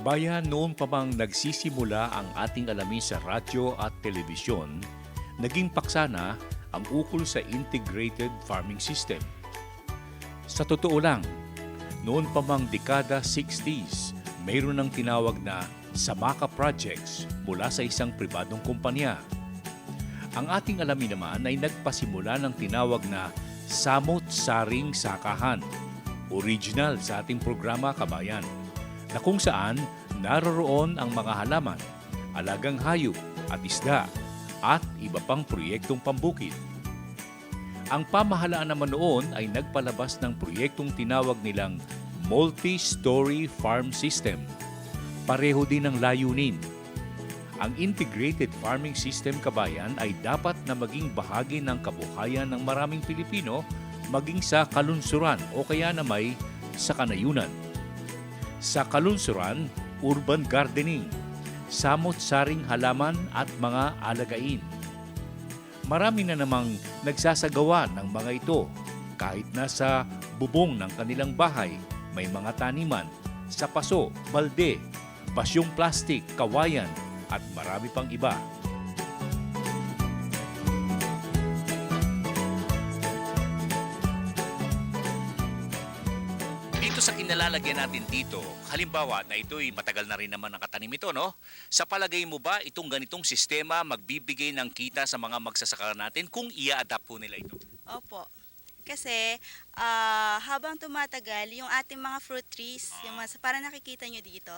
Kabayan, noon pa bang nagsisimula ang ating alamin sa radyo at telebisyon, naging paksa na ang ukol sa integrated farming system. Sa totoo lang, noon pa mang dekada 60s, mayroon ng tinawag na Samaka Projects mula sa isang pribadong kumpanya. Ang ating alamin naman ay nagpasimula ng tinawag na Samot-Saring Sakahan, original sa ating programa Kabayan, na kung saan naroroon ang mga halaman, alagang hayop at isda at iba pang proyektong pambukid. Ang pamahalaan naman noon ay nagpalabas ng proyektong tinawag nilang Multi-Story Farm System. Pareho din ang layunin. Ang integrated farming system, Kabayan, ay dapat na maging bahagi ng kabuhayan ng maraming Pilipino maging sa kalunsuran o kaya na may sa kanayunan. Sa kalunsuran, urban gardening, samot-saring halaman at mga alagain. Marami na namang nagsasagawa ng mga ito kahit nasa bubong ng kanilang bahay may mga taniman, sa paso, balde, basyong plastik, kawayan at marami pang iba. Dito sa kinalalagyan natin dito, halimbawa na ito'y matagal na rin naman nakatanim ito, no? Sa palagay mo ba itong ganitong sistema magbibigay ng kita sa mga magsasaka natin kung i-adapt po nila ito? Opo. Kasi habang tumatagal, yung ating mga fruit trees, yung mga, para nakikita nyo dito,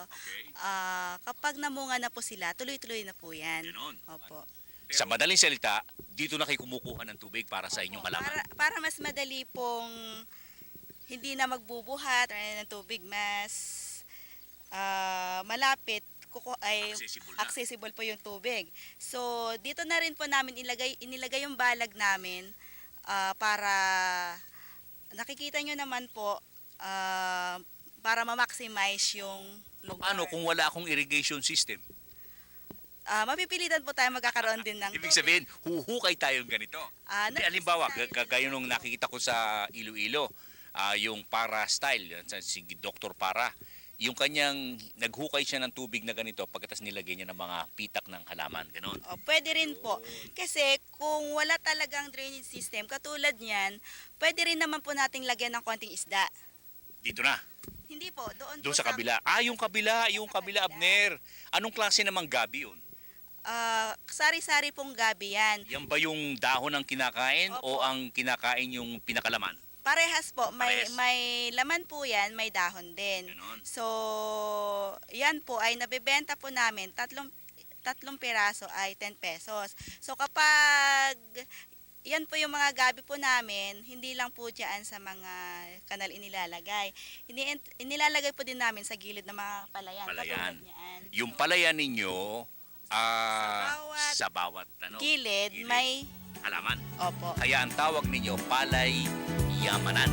kapag namunga na po sila, tuloy-tuloy na po yan. Ganon. Opo. Sa madaling salita, dito na kayo kumukuha ng tubig para sa inyong halaman. Para mas madali pong hindi na magbubuhat ng tubig, mas malapit ay accessible po yung tubig. So, dito na rin po namin inilagay yung balag namin para nakikita nyo naman po para ma-maximize yung lugar. Paano kung wala akong irrigation system? Mapipilitan po tayo magkakaroon din ng Ibig sabihin, huhukay tayong ganito. Hindi, halimbawa, kagaya nung nakikita ko sa Iloilo, yung Para style, si Dr. Para, yung kanyang naghukay siya ng tubig na ganito pagkatapos nilagay niya ng mga pitak ng halaman, gano'n. Pwede rin po. Kasi kung wala talagang drainage system, katulad niyan, pwede rin naman po nating lagyan ng konting isda. Dito na. Hindi po, Doon sa kabila. Yung kabila, Abner. Anong klase namang gabi yun? Sari-sari pong gabi yan. Yan ba yung dahon ang kinakain o Opo. ang kinakain yung pinakalaman? Parehas po, Parehas. may laman po yan, may dahon din. Ganon. So, yan po ay nabebenta po namin, tatlong piraso ay 10 pesos. So, kapag yan po yung mga gabi po namin, hindi lang po dyan sa mga kanal inilalagay. Inilalagay po din namin sa gilid ng mga palayan. Palayan. Katulad niyan. Yung palayan ninyo, sa bawat Gilid, may halaman. opo. Kaya ang tawag ninyo, palay yamanan.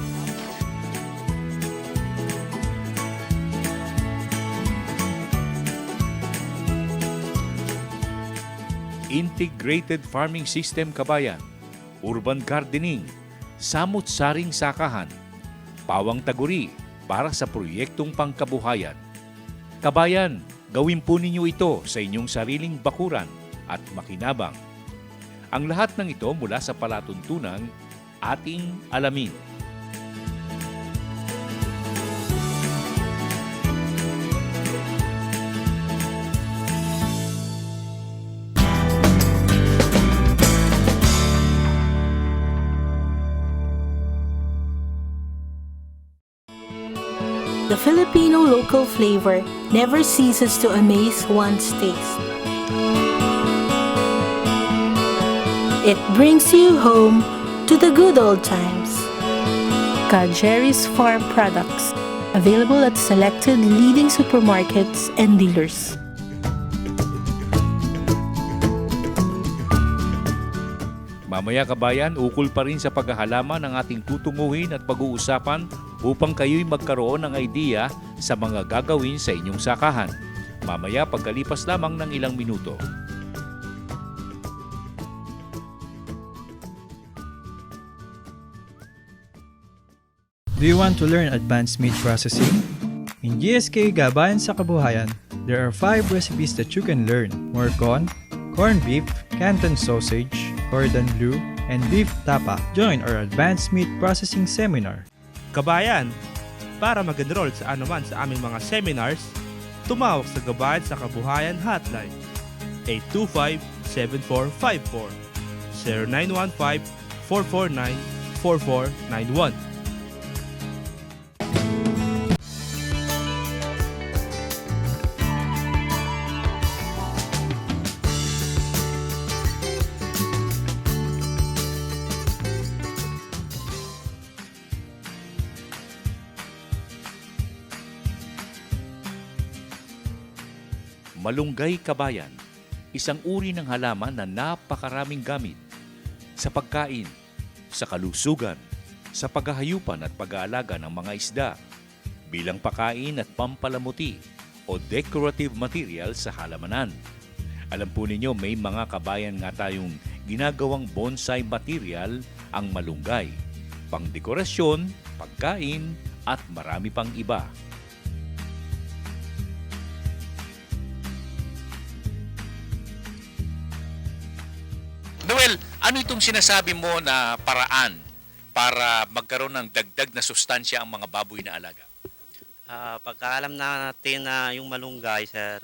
Integrated farming system, Kabayan, urban gardening, samot-saring sakahan, pawang taguri para sa proyektong pangkabuhayan. Kabayan, gawin po ninyo ito sa inyong sariling bakuran at makinabang. Ang lahat ng ito mula sa palatuntunang ating alamin. The Filipino local flavor never ceases to amaze one's taste. It brings you home to the good old times. Jerry's Farm Products, available at selected leading supermarkets and dealers. Mamaya, Kabayan, ukol pa rin sa paghahalaman ang ating tutunguhin at pag-uusapan upang kayo'y magkaroon ng idea sa mga gagawin sa inyong sakahan. Mamaya pagkalipas lamang ng ilang minuto. Do you want to learn advanced meat processing? In GSK Gabayan sa Kabuhayan, there are 5 recipes that you can learn. Morcon, corned beef, Canton sausage, cordon bleu, and beef tapa. Join our advanced meat processing seminar. Kabayan, para mag-enroll sa anuman sa aming mga seminars, tumawag sa Gabayan sa Kabuhayan Hotline 825-7454 0915-449-4491. Malunggay kabayan, isang uri ng halaman na napakaraming gamit sa pagkain, sa kalusugan, sa paghahayupan at pag-aalaga ng mga isda, bilang pakain at pampalamuti o decorative material sa halamanan. Alam po ninyo, may mga kabayan nga tayong ginagawang bonsai material ang malunggay, pangdekorasyon, pagkain at marami pang iba. Noel, ano itong sinasabi mo na paraan para magkaroon ng dagdag na sustansya ang mga baboy na alaga? Pagkaalam natin na yung malunggay, sir,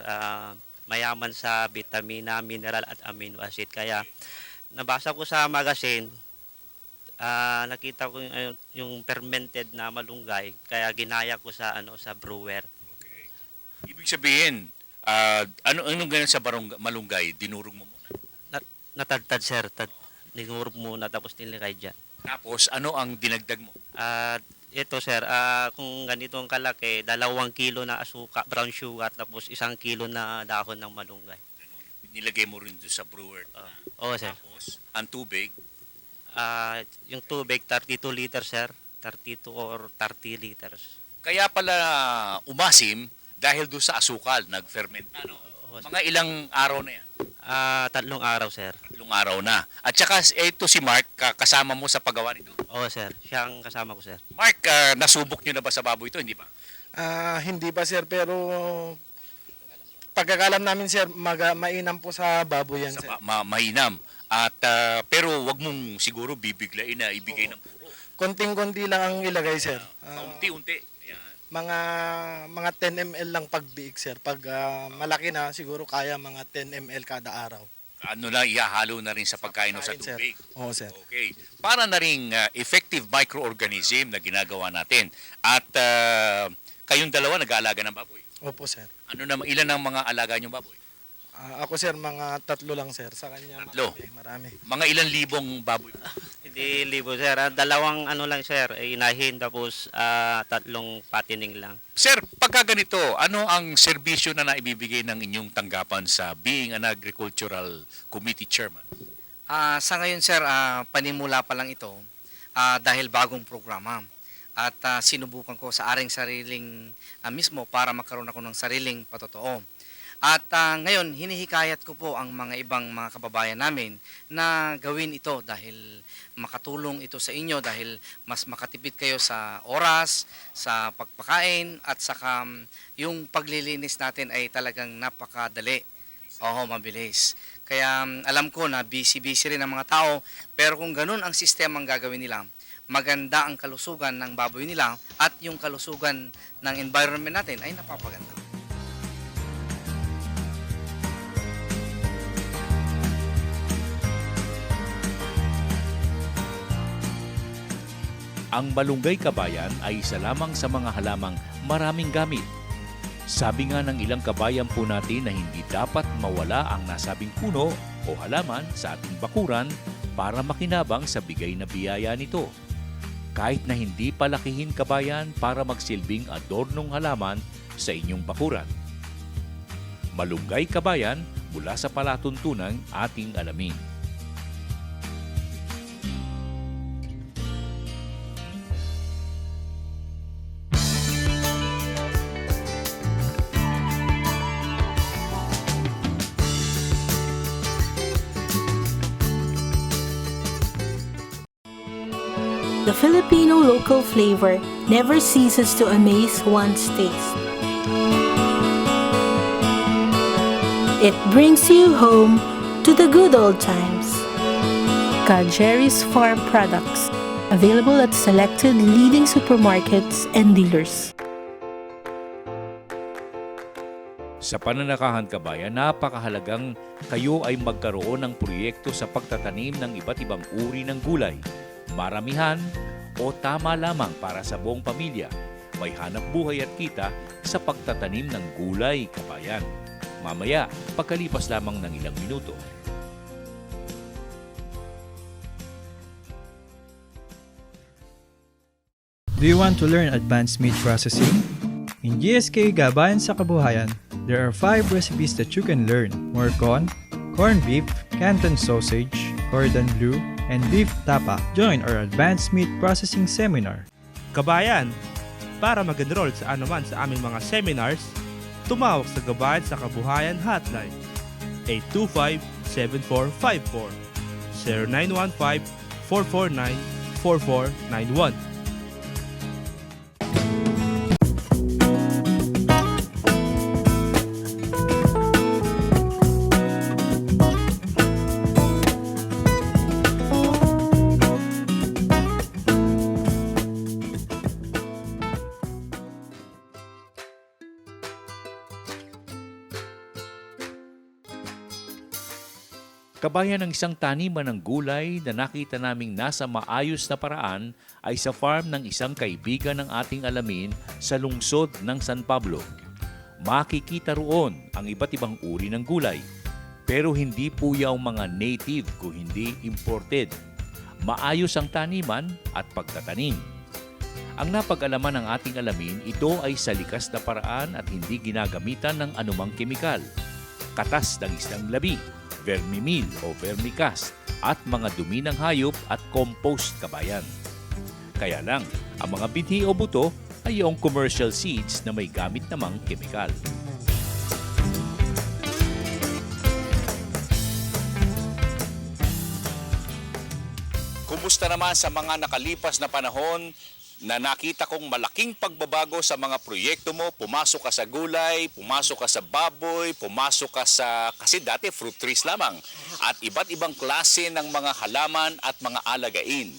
mayaman sa vitamina, mineral at amino acid. Kaya nabasa ko sa magazine, nakita ko yung fermented na malunggay, kaya ginaya ko sa sa brewer. Okay. Ibig sabihin, anong ganun sa malunggay? Dinurog mo muna. Natadtad, sir. Ninurog muna tapos nilikay dyan. Tapos, ano ang dinagdag mo? Ito, sir, kung ganitong kalaki, 2 kilo na asuka, brown sugar, tapos 1 kilo na dahon ng malunggay. Nilagay mo rin doon sa brewer. Oo, sir. Tapos, ang tubig? Yung tubig, 32 liters, sir. 32 or 30 liters. Kaya pala umasim dahil doon sa asukal, nag-ferment na, no? Oo, sir. Mga ilang araw na yan? 3 araw, sir. 3 araw na. At saka, ito si Mark, kasama mo sa paggawa nito. Oo, sir. Siyang kasama ko, sir. Mark, nasubok nyo na ba sa baboy ito? Hindi ba? Hindi pa sir, pero pagkakalam namin sir, mainam po sa baboy yan sir. Mainam. At, pero wag mong siguro bibiglain na ibigay ng puro. Konting-konti lang ang ilagay sir. Kaunti-unti. Mga 10 ml lang pagbiig sir. Pag malaki na, siguro kaya mga 10 ml kada araw. Ano lang, ihahalo na rin sa pagkain o sa Sir. tubig. Oo sir. Okay. Para na rin effective microorganism na ginagawa natin. At kayong dalawa nag-aalaga ng baboy. Opo sir. Ilan ang mga alaga niyong baboy? Ako sir, mga 3 lang sir. Sa kanya 3? marami. Mga ilang libong baboy? Hindi libo, sir. 2 lang, sir. Inahin, tapos 3 patining lang. Sir, pagka ganito, ano ang serbisyo na naibibigay ng inyong tanggapan sa being an agricultural committee chairman? Sa ngayon sir, panimula pa lang ito dahil bagong programa. At sinubukan ko sa aring sariling mismo para magkaroon ako ng sariling patotoo. At ngayon, hinihikayat ko po ang mga ibang mga kababayan namin na gawin ito dahil makatulong ito sa inyo dahil mas makatipid kayo sa oras, sa pagpakain at saka yung paglilinis natin ay talagang napakadali. Oo, mabilis. Kaya alam ko na busy-busy rin ang mga tao pero kung ganun ang sistema ang gagawin nila, maganda ang kalusugan ng baboy nila at yung kalusugan ng environment natin ay napapaganda. Ang malunggay kabayan ay isa lamang sa mga halamang maraming gamit. Sabi nga ng ilang kabayan po natin na hindi dapat mawala ang nasabing puno o halaman sa ating bakuran para makinabang sa bigay na biyaya nito. Kahit na hindi palakihin kabayan para magsilbing adornong halaman sa inyong bakuran. Malunggay kabayan mula sa palatuntunang ating alamin. The Filipino local flavor never ceases to amaze one's taste. It brings you home to the good old times. Ka Jerry's Farm Products, available at selected leading supermarkets and dealers. Sa Pananakahan Kabayan, napakahalagang kayo ay magkaroon ng proyekto sa pagtatanim ng iba't ibang uri ng gulay. Maramihan o tama lamang para sa buong pamilya. May hanap buhay at kita sa pagtatanim ng gulay, kabayan. Mamaya, pagkalipas lamang ng ilang minuto. Do you want to learn advanced meat processing? In GSK Gabayan sa Kabuhayan, there are 5 recipes that you can learn. More corned beef, Canton sausage, cordon bleu, and beef tapa. Join our advanced meat processing seminar. Kabayan, para mag-enroll sa anuman sa aming mga seminars, tumawag sa Gabayan sa Kabuhayan Hotline 825-7454 0915-449-4491. Kabayan, ng isang taniman ng gulay na nakita naming nasa maayos na paraan ay sa farm ng isang kaibigan ng ating alamin sa lungsod ng San Pablo. Makikita roon ang iba't ibang uri ng gulay, pero hindi po yaw mga native kung hindi imported. Maayos ang taniman at pagtatanim. Ang napag-alaman ng ating alamin, ito ay sa likas na paraan at hindi ginagamitan ng anumang kemikal. Katas ng isang labi, vermimil o vermicast at mga dumi ng hayop at compost, kabayan. Kaya lang, ang mga binhi o buto ay yung commercial seeds na may gamit namang kemikal. Kumusta naman sa mga nakalipas na panahon na nakita kong malaking pagbabago sa mga proyekto mo? Pumasok ka sa gulay, pumasok ka sa baboy, pumasok ka sa, kasi dati fruit trees lamang, at iba't ibang klase ng mga halaman at mga alagain.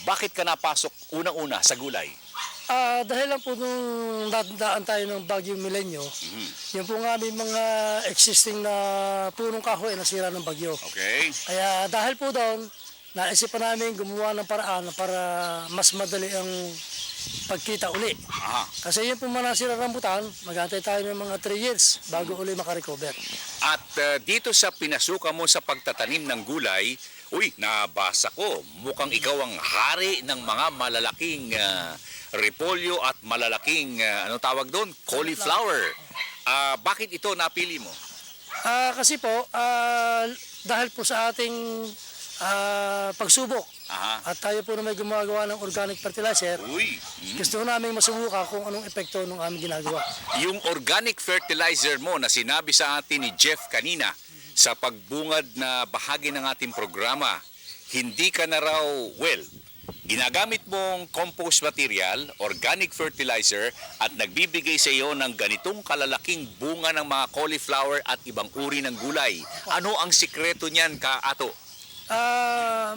Bakit ka napasok unang-una sa gulay? Dahil lang po nung daan tayo ng Bagyong Milenyo, yung po nga aming mga existing na punong kahoy nasira ng bagyo. Okay. Kaya dahil po doon, naisipan namin gumawa ng paraan para mas madali ang pagkita uli. Aha. Kasi yun po mga nasira rambutan, mag-antay tayo ng mga 3 years bago uli makarecover. At dito sa pinasukan mo sa pagtatanim ng gulay, nabasa ko, mukhang ikaw ang hari ng mga malalaking repolyo at malalaking, ano tawag doon? Cauliflower. Bakit ito napili mo? Kasi po, dahil po sa ating pagsubok, Aha. at tayo po na may gumagawa ng organic fertilizer, gusto namin masubukan kung anong epekto ng aming ginagawa. Yung organic fertilizer mo na sinabi sa atin ni Jeff kanina sa pagbungad na bahagi ng ating programa, hindi ka na raw, ginagamit mong compost material, organic fertilizer, at nagbibigay sa iyo ng ganitong kalalaking bunga ng mga cauliflower at ibang uri ng gulay. Ano ang sikreto niyan, Ato?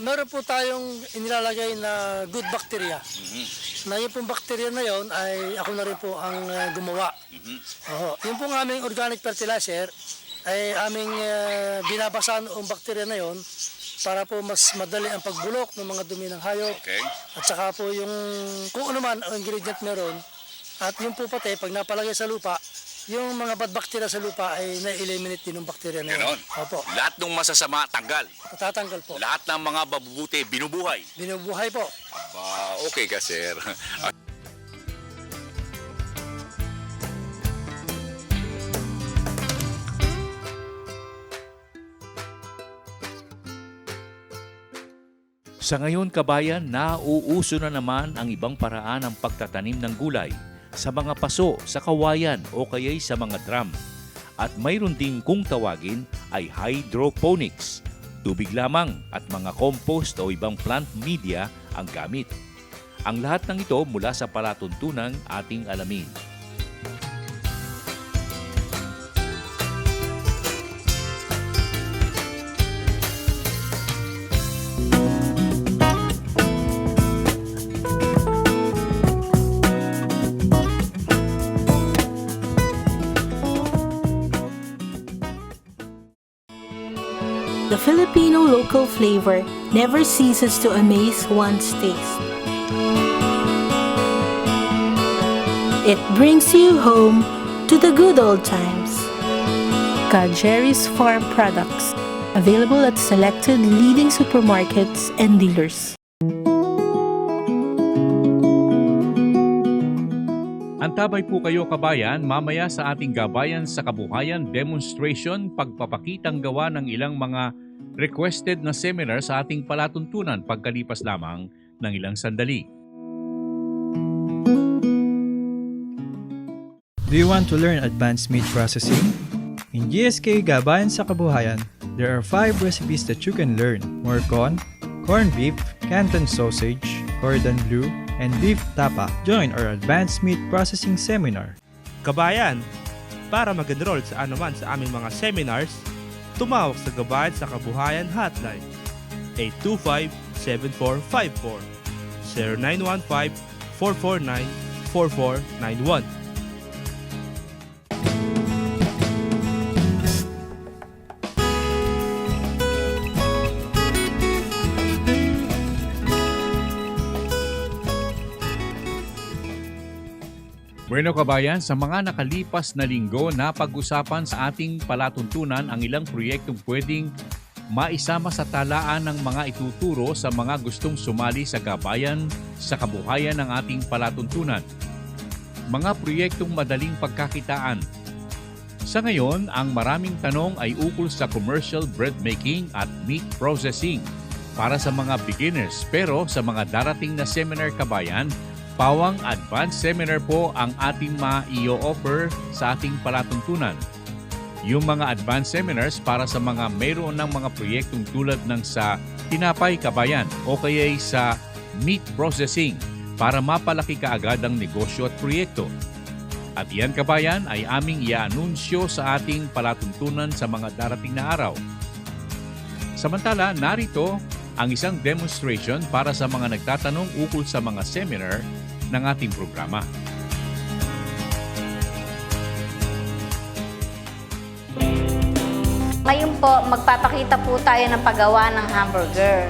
Meron po tayong inilalagay na good bacteria. Na yung pong bacteria na yon ay ako na rin po ang gumawa. Yung pong aming organic fertilizer ay aming binabasan ang bacteria na yon para po mas madali ang pagbulok ng mga dumi ng hayop. Okay. At saka po yung kung ano man ang ingredient meron. At yung po pati, pag napalagay sa lupa, yung mga bad bacteria sa lupa ay na-eliminate din ng bacteria na yun. Ganon. Opo. Lahat ng masasama, tanggal. Natatanggal po. Lahat ng mga babubuti, binubuhay. Binubuhay po. Okay ka, sir. Sa ngayon, kabayan, nauuso na naman ang ibang paraan ng pagtatanim ng gulay sa mga paso, sa kawayan o kaya'y sa mga drum. At mayroon ding kung tawagin ay hydroponics. Tubig lamang at mga compost o ibang plant media ang gamit. Ang lahat ng ito mula sa palatuntunang ating alamin. tropical flavor never ceases to amaze one's taste. It brings you home to the good old times. Jerry's Farm Products, available at selected leading supermarkets and dealers. Antabay po kayo kabayan mamaya sa ating Gabayan sa Kabuhayan demonstration pagpapakitang gawa ng ilang mga requested na seminar sa ating palatuntunan pagkalipas lamang ng ilang sandali. Do you want to learn advanced meat processing? In GSK Gabayan sa Kabuhayan, there are 5 recipes that you can learn. More corned beef, Canton sausage, cordon bleu, and beef tapa. Join our advanced meat processing seminar. Kabayan, para mag-enroll sa anuman sa aming mga seminars, tumawag sa Gabayan sa Kabuhayan Hotline 825-7454 0915-449-4491. Bueno kabayan, sa mga nakalipas na linggo napag-usapan sa ating palatuntunan ang ilang proyektong pwedeng maisama sa talaan ng mga ituturo sa mga gustong sumali sa Gabayan sa Kabuhayan ng ating palatuntunan. Mga proyektong madaling pagkakitaan. Sa ngayon, ang maraming tanong ay ukol sa commercial bread making at meat processing para sa mga beginners. Pero sa mga darating na seminar kabayan, pawang advanced seminar po ang ating ma-i-offer sa ating palatuntunan. Yung mga advanced seminars para sa mga mayroon ng mga proyektong tulad ng sa tinapay kabayan o kaya sa meat processing para mapalaki kaagad ang negosyo at proyekto. At yan kabayan ay aming i-anunsyo sa ating palatuntunan sa mga darating na araw. Samantala, narito ang isang demonstration para sa mga nagtatanong ukol sa mga seminar ng ating programa. Ngayon po, magpapakita po tayo ng paggawa ng hamburger.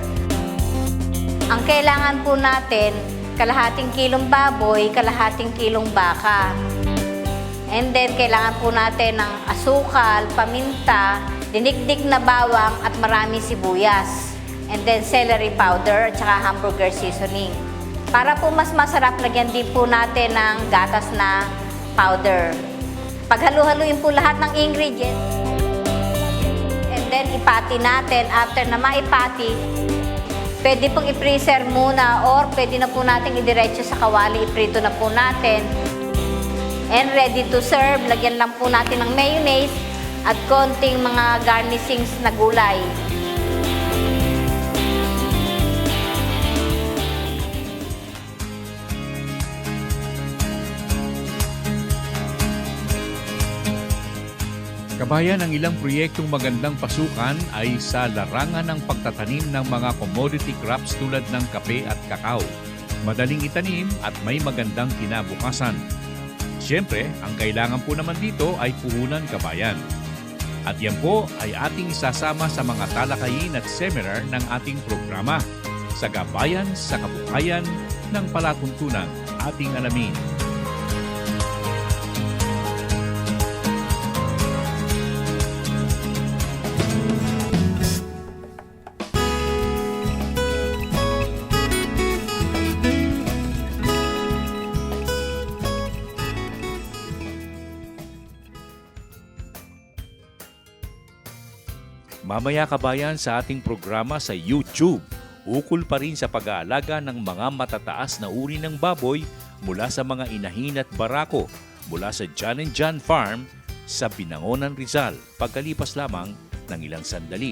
Ang kailangan po natin, kalahating kilong baboy, kalahating kilong baka. And then, kailangan po natin ng asukal, paminta, dinikdik na bawang at maraming sibuyas. And then, celery powder at saka hamburger seasoning. Para po mas masarap, lagyan din po natin ng gatas na powder. Paghalu-haluin po lahat ng ingredients. And then, ipati natin. After na maipati, pwede pong i-freezer muna or pwede na po natin idiretso sa kawali. Iprito na po natin. And ready to serve. Lagyan lang po natin ng mayonnaise at konting mga garnishings na gulay. Kabayan, ang ilang proyektong magandang pasukan ay sa larangan ng pagtatanim ng mga commodity crops tulad ng kape at kakao. Madaling itanim at may magandang kinabukasan. Siyempre, ang kailangan po naman dito ay puhunan kabayan. At yan po ay ating isasama sa mga talakayin at seminar ng ating programa sa Gabayan sa Kabuhayan ng Palatuntunan. Ating alamin. Mamaya kabayan sa ating programa sa YouTube, ukol pa rin sa pag-aalaga ng mga matataas na uri ng baboy mula sa mga inahin at barako mula sa John & John Farm sa Binangonan, Rizal, pagkalipas lamang ng ilang sandali.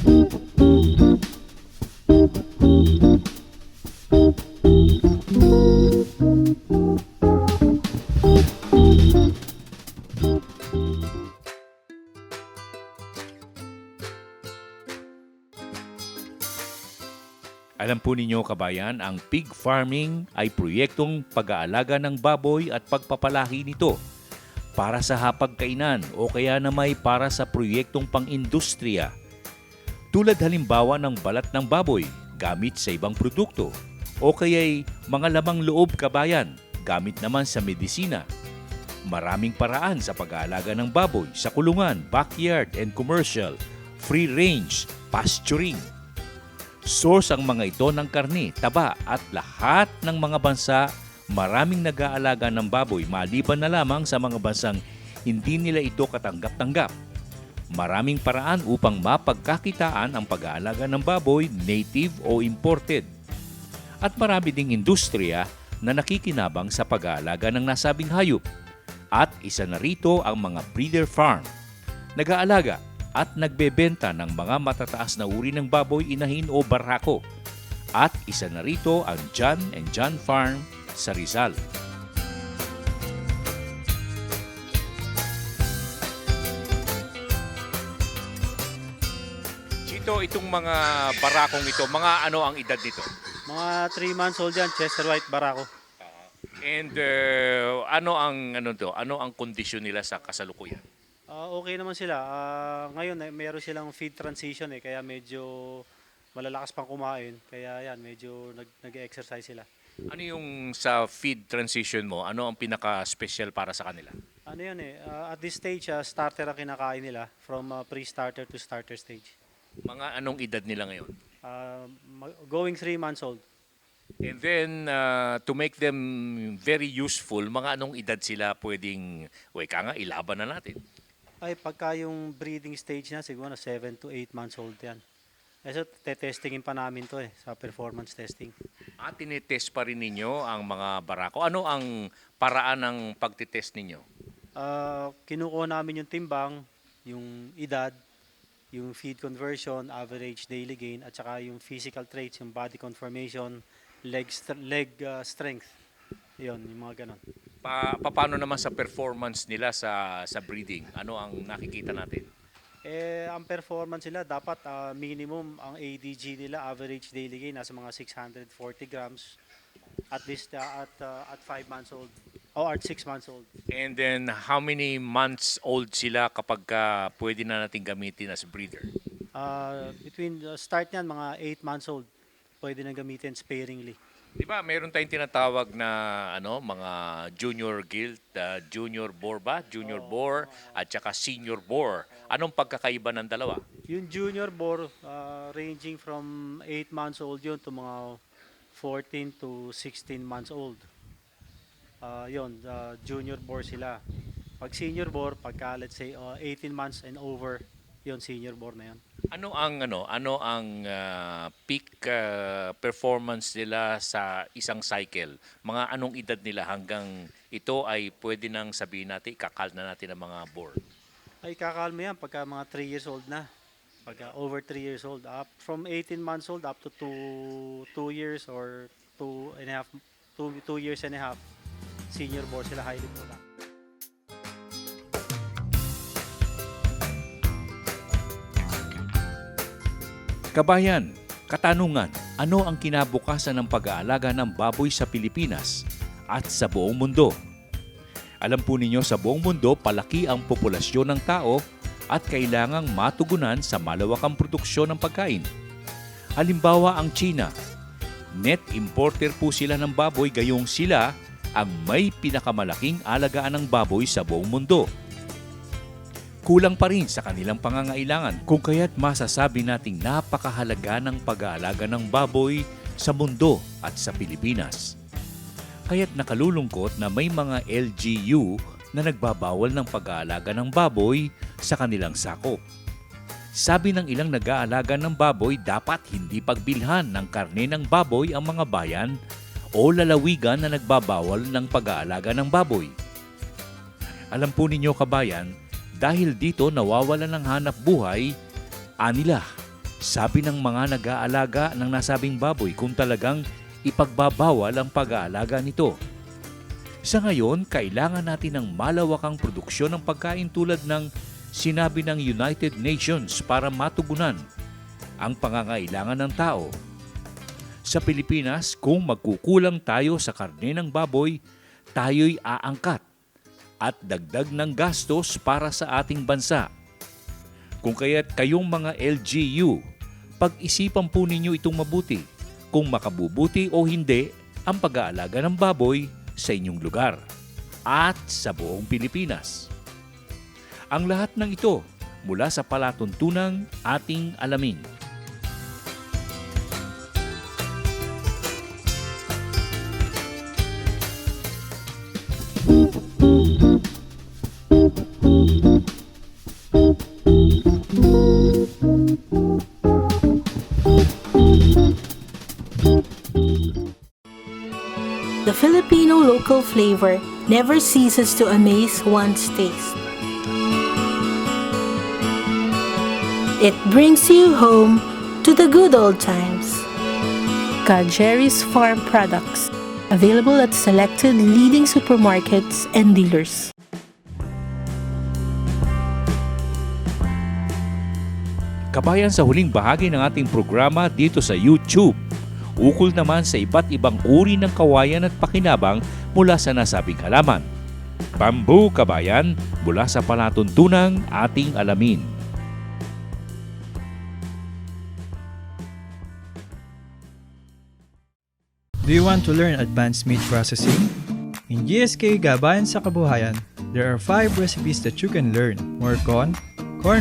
Alam po ninyo kabayan, ang pig farming ay proyektong pag-aalaga ng baboy at pagpapalahi nito para sa hapagkainan o kaya na may para sa proyektong pang-industriya. Tulad halimbawa ng balat ng baboy gamit sa ibang produkto o kaya'y mga lamang loob kabayan gamit naman sa medisina. Maraming paraan sa pag-aalaga ng baboy sa kulungan, backyard and commercial, free range, pasturing. Source ang mga ito ng karne, taba at lahat ng mga bansa maraming nag-aalaga ng baboy maliban na lamang sa mga bansang hindi nila ito katanggap-tanggap. Maraming paraan upang mapagkakitaan ang pag-aalaga ng baboy, native o imported. At marami ding industriya na nakikinabang sa pag-aalaga ng nasabing hayop. At isa na rito ang mga breeder farm. Nag-aalaga at nagbebenta ng mga matataas na uri ng baboy, inahin o barako. At isa na rito ang John and John Farm sa Rizal. Chito, itong mga barakong ito, mga ano ang edad nito? Mga 3 months old yan, Chester White Barako. And ano ang kondisyon nila sa kasalukuyan? Okay naman sila. Ngayon, meron silang feed transition kaya medyo malalakas pang kumain. Kaya yan, medyo nag-exercise sila. Ano yung sa feed transition mo? Ano ang pinaka-special para sa kanila? Ano yan at this stage, starter ang kinakain nila from pre-starter to starter stage. Mga anong edad nila ngayon? Going 3 months old. And then, to make them very useful, mga anong edad sila pwedeng, ilaban na natin? Ay, pagka yung breeding stage na, siguro 7 to 8 months old yan. So, testingin pa namin to sa performance testing. At tinitest pa rin ninyo ang mga barako. Ano ang paraan ng pagtitest ninyo? Kinukuha namin yung timbang, yung edad, yung feed conversion, average daily gain, at saka yung physical traits, yung body conformation, leg strength. Yun, yung mga ganon. Paano naman sa performance nila sa breeding? Ano ang nakikita natin? Ang performance nila dapat minimum ang ADG nila, average daily gain, nasa mga 640 grams at least at 5 months old or at 6 months old. And then how many months old sila kapag pwede na natin gamitin as breeder? Between start niyan mga 8 months old, pwede na gamitin sparingly. Di ba, meron tayong tinatawag na mga junior gilt, junior boar ba? Junior boar at saka senior boar. Anong pagkakaiba ng dalawa? Yung junior boar ranging from 8 months old yun to mga 14 to 16 months old. Junior boar sila. Pag senior boar, pagka let's say 18 months and over, yun senior boar na yun. Ano ang peak performance nila sa isang cycle? Mga anong edad nila hanggang ito ay pwede nang sabihin natin, ikakal na natin ang mga boar? Ay kakal mo yan pagka mga 3 years old na. Pagka over 3 years old, up from 18 months old up to 2 years or 2 years and a half, senior boar sila, highly productive. Kabayan, katanungan, ano ang kinabukasan ng pag-aalaga ng baboy sa Pilipinas at sa buong mundo? Alam po ninyo, sa buong mundo, palaki ang populasyon ng tao at kailangang matugunan sa malawakang produksyon ng pagkain. Halimbawa ang China. Net importer po sila ng baboy, gayong sila ang may pinakamalaking alagaan ng baboy sa buong mundo. Kulang pa rin sa kanilang pangangailangan kung kaya't masasabi nating napakahalaga ng pag-aalaga ng baboy sa mundo at sa Pilipinas. Kaya't nakalulungkot na may mga LGU na nagbabawal ng pag-aalaga ng baboy sa kanilang sakop. Sabi ng ilang nag-aalaga ng baboy, dapat hindi pagbilhan ng karne ng baboy ang mga bayan o lalawigan na nagbabawal ng pag-aalaga ng baboy. Alam po ninyo kabayan, dahil dito nawawalan ng hanap buhay, anila, Sabi ng mga nag-aalaga ng nasabing baboy kung talagang ipagbabawal ang pag-aalaga nito. Sa ngayon, kailangan natin ng malawakang produksyon ng pagkain tulad ng sinabi ng United Nations para matugunan ang pangangailangan ng tao. Sa Pilipinas, kung magkukulang tayo sa karne ng baboy, tayo'y aangkat at dagdag ng gastos para sa ating bansa. Kung kaya't kayong mga LGU, pag-isipan po ninyo itong mabuti kung makabubuti o hindi ang pag-aalaga ng baboy sa inyong lugar at sa buong Pilipinas. Ang lahat ng ito mula sa palatuntunang ating alamin. The Filipino local flavor never ceases to amaze one's taste. It brings you home to the good old times. Ka Jerry's Farm Products, available at selected leading supermarkets and dealers. Kabayan, sa huling bahagi ng ating programa dito sa YouTube, ukol naman sa iba't ibang uri ng kawayan at pakinabang mula sa nasabing halaman. Bamboo, kabayan, mula sa palatuntunang ating alamin. Do you want to learn advanced meat processing? In GSK Gabayan sa Kabuhayan, there are 5 recipes that you can learn. More corned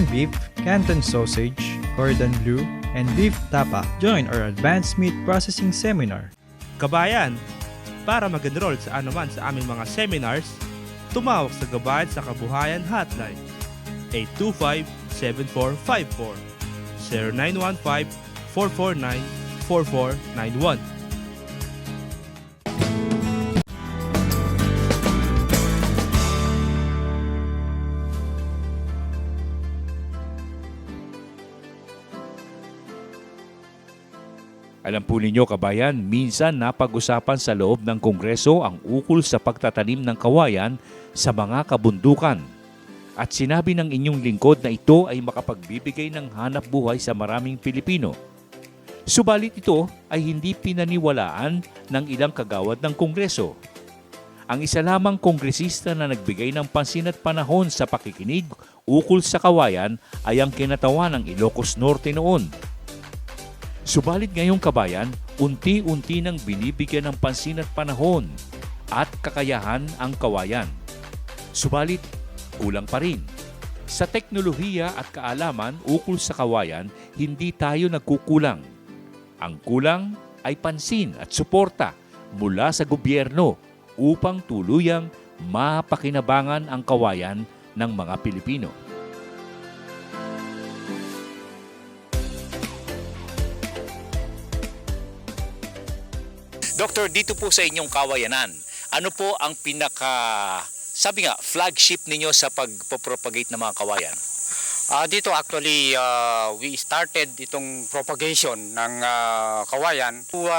beef, Canton sausage, cordon bleu, and beef tapa. Join our advanced meat processing seminar. Kabayan, para mag-enroll sa anuman sa aming mga seminars, tumawag sa Gabayan sa Kabuhayan Hotline 825-7454 0915-449-4491. Alam po ninyo, kabayan, minsan napag-usapan sa loob ng Kongreso ang ukol sa pagtatanim ng kawayan sa mga kabundukan. At sinabi ng inyong lingkod na ito ay makapagbibigay ng hanap buhay sa maraming Pilipino. Subalit ito ay hindi pinaniwalaan ng ilang kagawad ng Kongreso. Ang isa lamang kongresista na nagbigay ng pansin at panahon sa pakikinig ukol sa kawayan ay ang kinatawan ng Ilocos Norte noon. Subalit ngayong, kabayan, unti-unti nang binibigyan ng pansin at panahon at kakayahan ang kawayan. Subalit, kulang pa rin. Sa teknolohiya at kaalaman ukol sa kawayan, hindi tayo nagkukulang. Ang kulang ay pansin at suporta mula sa gobyerno upang tuluyang mapakinabangan ang kawayan ng mga Pilipino. Doktor, dito po sa inyong kawayanan, ano po ang sabi nga, flagship ninyo sa pagpropagate ng mga kawayan? Dito actually, we started itong propagation ng kawayan to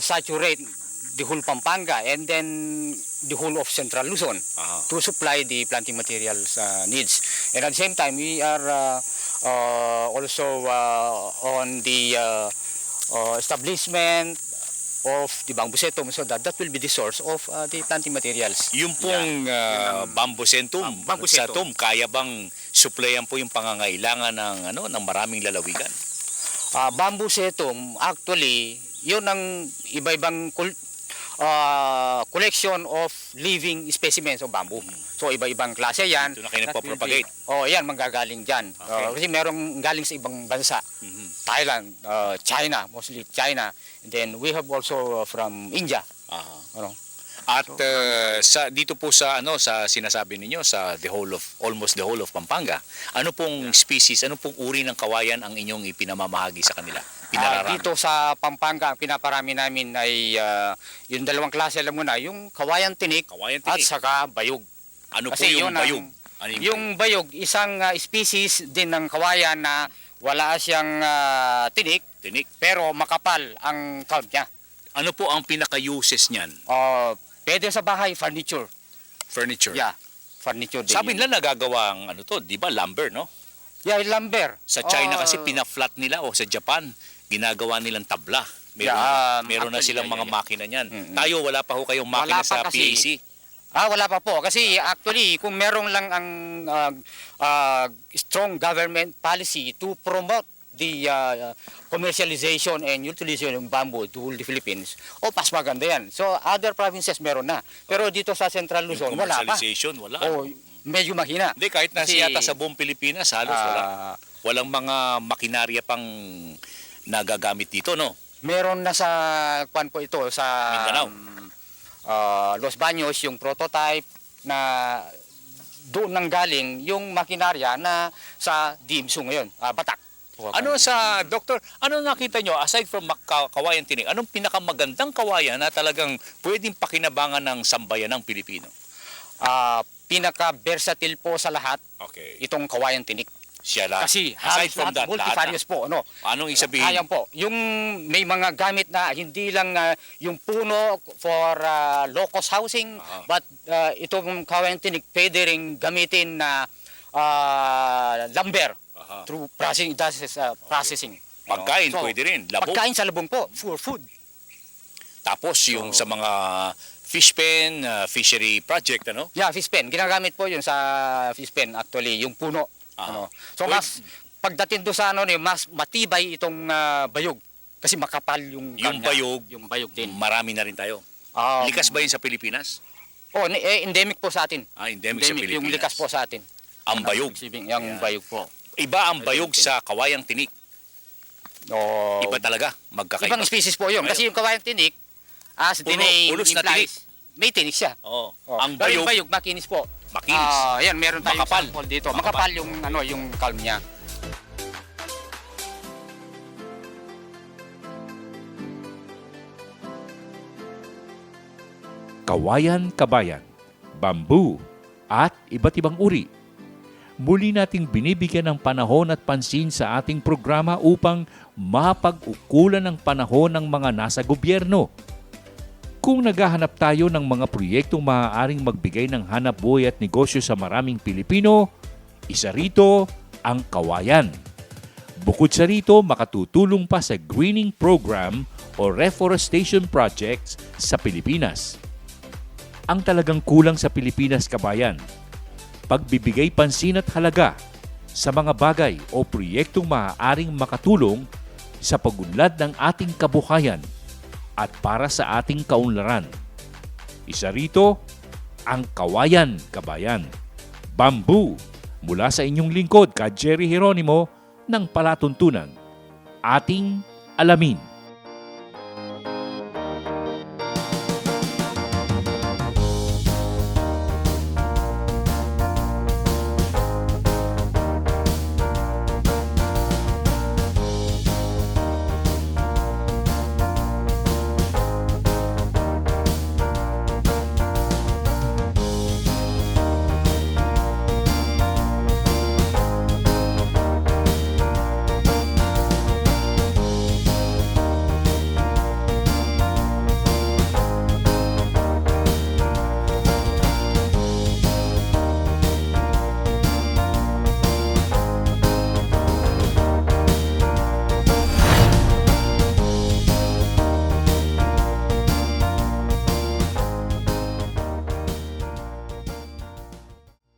saturate the whole Pampanga and then the whole of Central Luzon to supply the planting materials needs. And at the same time, we are also on the establishment of the bambusetum, so that will be the source of the planting materials. Yung pong bambusetum, kaya bang supplyan po yung pangangailangan ng maraming lalawigan? Bambusetum, actually, yun ang iba-ibang collection of living specimens of bamboo. So iba-ibang klase yan. Ito na kayo nagpo-propagate? Yan, manggagaling dyan. Okay. Kasi merong galing sa ibang bansa. Thailand, China, mostly China. And then we have also from India. At dito po sa sinasabi ninyo sa almost the whole of Pampanga, ano pong species, ano pong uri ng kawayan ang inyong ipinamamahagi sa kanila? Dito sa Pampanga, ang pinaparami namin ay yung dalawang klase, alam mo na, yung kawayan tinik, at saka bayog. Ano po yung bayog? Yung bayog, isang species din ng kawayan na Wala siyang tinik, pero makapal ang culm niya. Ano po ang pinaka-uses niyan? Pwede sa bahay, furniture. Furniture? Yeah, furniture din. Sabi nila nagagawa ang di ba, lumber, no? Yeah, lumber. Sa China kasi pina-flat nila o sa Japan, ginagawa nilang tabla. Meron na silang mga makina niyan. Tayo, wala pa ho kayong makina sa PAC. Wala pa po. Kasi actually, kung meron lang ang strong government policy to promote the commercialization and utilization of bamboo to the Philippines, mas maganda yan. So, other provinces meron na. Pero dito sa Central Luzon, wala pa. Commercialization, wala. Medyo mahina. Hindi, kahit yata sa buong Pilipinas, halos wala. Walang mga makinarya pang nagagamit dito, no? Meron na sa kwan po ito sa Mindanao. Los Baños, yung prototype na doon nang galing yung makinarya na sa DIMSU ngayon, Batak. Ano nakita nyo, aside from kawayan tinik, anong pinakamagandang kawayan na talagang pwedeng pakinabangan ng sambayan ng Pilipino? Pinaka-versatile po sa lahat, itong kawayan tinik. Siya lahat. Kasi aside from that, multifarious po. Anong isabihin? Ayan po, yung may mga gamit na hindi lang yung puno for low-cost housing, but itong kawayan tinik pwede rin gamitin na lumber through processing. Pagkain pwede rin, labong. Pagkain sa labong po, for food. Tapos yung sa mga fish pen, fishery project, ano? Yeah, fish pen. Ginagamit po yun sa fish pen actually, yung puno. So mas pagdating doon sa mas matibay itong bayog kasi makapal yung bayog din. Marami na rin tayo. Likas ba yun sa Pilipinas? Endemic po sa atin. Endemic sa Pilipinas. Yung likas po sa atin. Ang bayog. Yung bayog po. Iba ang bayog sa kawayang tinik. Iba talaga, magkakaiba. Ibang species po yun. Kasi yung kawayang tinik, as the name implies, may tinik siya. Ang bayog, bayog makinis po. Makinis. Yan, meron tayong makapal sample dito. Makapal yung yung culm niya. Kawayan-kabayan, bamboo, at iba't ibang uri. Muli nating binibigyan ng panahon at pansin sa ating programa upang mapag-ukulan ng panahon ng mga nasa gobyerno. Kung naghahanap tayo ng mga proyektong maaaring magbigay ng hanapbuhay at negosyo sa maraming Pilipino, isa rito ang kawayan. Bukod sa rito, makatutulong pa sa greening program o reforestation projects sa Pilipinas. Ang talagang kulang sa Pilipinas, kabayan, pagbibigay pansin at halaga sa mga bagay o proyektong maaaring makatulong sa pagunlad ng ating kabuhayan at para sa ating kaunlaran. Isa rito, ang kawayan, kabayan. Bamboo, mula sa inyong lingkod, Ka Jerry Geronimo, ng Palatuntunan. Ating alamin.